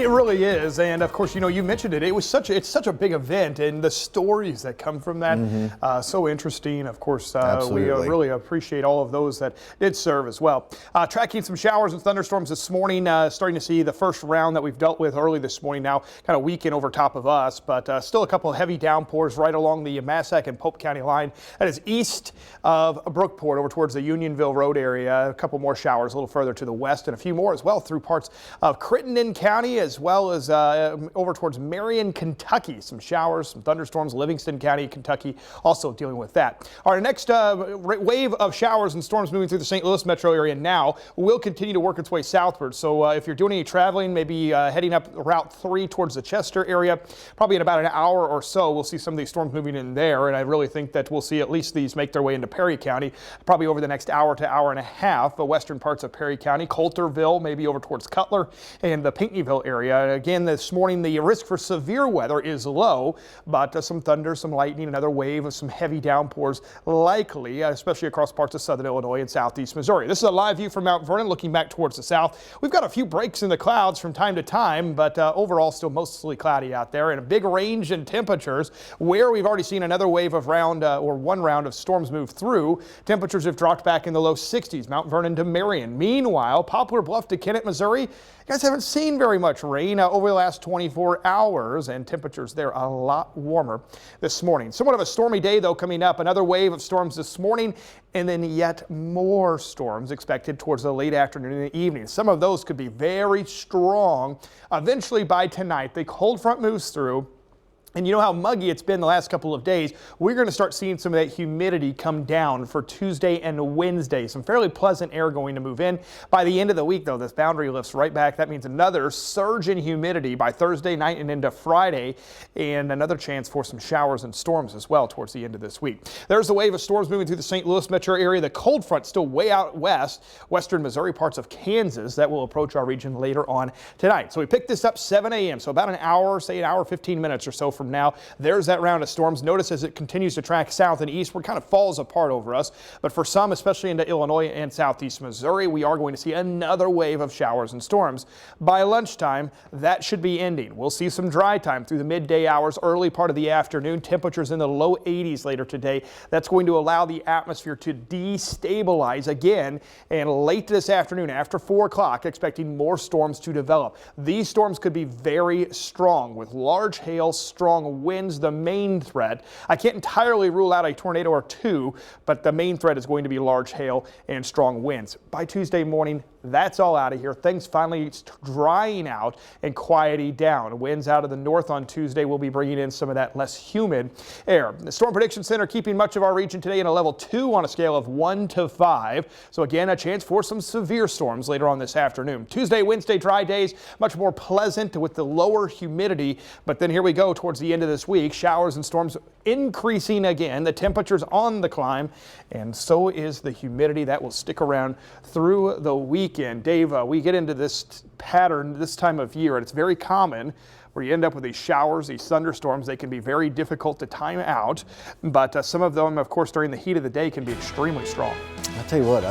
It really is, and of course, you mentioned it. It's such a big event, and the stories that come from that, so interesting. Of course, we really appreciate all of those that did serve as well. Tracking some showers and thunderstorms this morning, starting to see the first round that we've dealt with early this morning now, kind of weaken over top of us, but still a couple of heavy downpours right along the Massac and Pope County line. That is east of Brookport over towards the Unionville Road area. A couple more showers a little further to the west, and a few more as well through parts of Crittenden County, as well as over towards Marion, Kentucky. Some showers, some thunderstorms. Livingston County, Kentucky, also dealing with that. Our next wave of showers and storms moving through the St. Louis metro area now will continue to work its way southward. So if you're doing any traveling, maybe heading up Route 3 towards the Chester area, probably in about an hour or so, we'll see some of these storms moving in there. And I really think that we'll see at least these make their way into Perry County, probably over the next hour to hour and a half. The western parts of Perry County, Coulterville, maybe over towards Cutler and the Pinckneyville area. Again, this morning, the risk for severe weather is low, but some thunder, some lightning, another wave of some heavy downpours likely, especially across parts of southern Illinois and southeast Missouri. This is a live view from Mount Vernon looking back towards the south. We've got a few breaks in the clouds from time to time, but overall still mostly cloudy out there, and a big range in temperatures where we've already seen another wave of one round of storms move through. Temperatures have dropped back in the low 60s, Mount Vernon to Marion. Meanwhile, Poplar Bluff to Kennett, Missouri, you guys haven't seen very much rain over the last 24 hours, and temperatures there a lot warmer this morning. Somewhat of a stormy day, though, coming up. Another wave of storms this morning, and then yet more storms expected towards the late afternoon and the evening. Some of those could be very strong. Eventually, by tonight, the cold front moves through. And you know how muggy it's been the last couple of days. We're going to start seeing some of that humidity come down for Tuesday and Wednesday. Some fairly pleasant air going to move in. By the end of the week, though, this boundary lifts right back. That means another surge in humidity by Thursday night and into Friday, and another chance for some showers and storms as well towards the end of this week. There's a wave of storms moving through the St. Louis metro area. The cold front still way out west, western Missouri, parts of Kansas, that will approach our region later on tonight. So we picked this up 7 a.m., so about an hour, say an hour, 15 minutes or so from now. There's that round of storms. Notice as it continues to track south and east, where it kind of falls apart over us. But for some, especially into Illinois and southeast Missouri, we are going to see another wave of showers and storms. By lunchtime, that should be ending. We'll see some dry time through the midday hours, early part of the afternoon. Temperatures in the low 80s later today. That's going to allow the atmosphere to destabilize again. And late this afternoon, after 4 o'clock, expecting more storms to develop. These storms could be very strong with large hail, strong winds, the main threat. I can't entirely rule out a tornado or two, but the main threat is going to be large hail and strong winds. By Tuesday morning, that's all out of here. Things finally drying out and quieting down. Winds out of the north on Tuesday will be bringing in some of that less humid air. The Storm Prediction Center keeping much of our region today in a level 2 on a scale of 1 to 5. So again, a chance for some severe storms later on this afternoon. Tuesday, Wednesday, dry days, much more pleasant with the lower humidity. But then here we go towards the end of this week. Showers and storms increasing again. The temperatures on the climb, and so is the humidity. That will stick around through the weekend. Dave, we get into this pattern this time of year, and it's very common where you end up with these showers, these thunderstorms. They can be very difficult to time out, but some of them, of course, during the heat of the day can be extremely strong. I'll tell you what,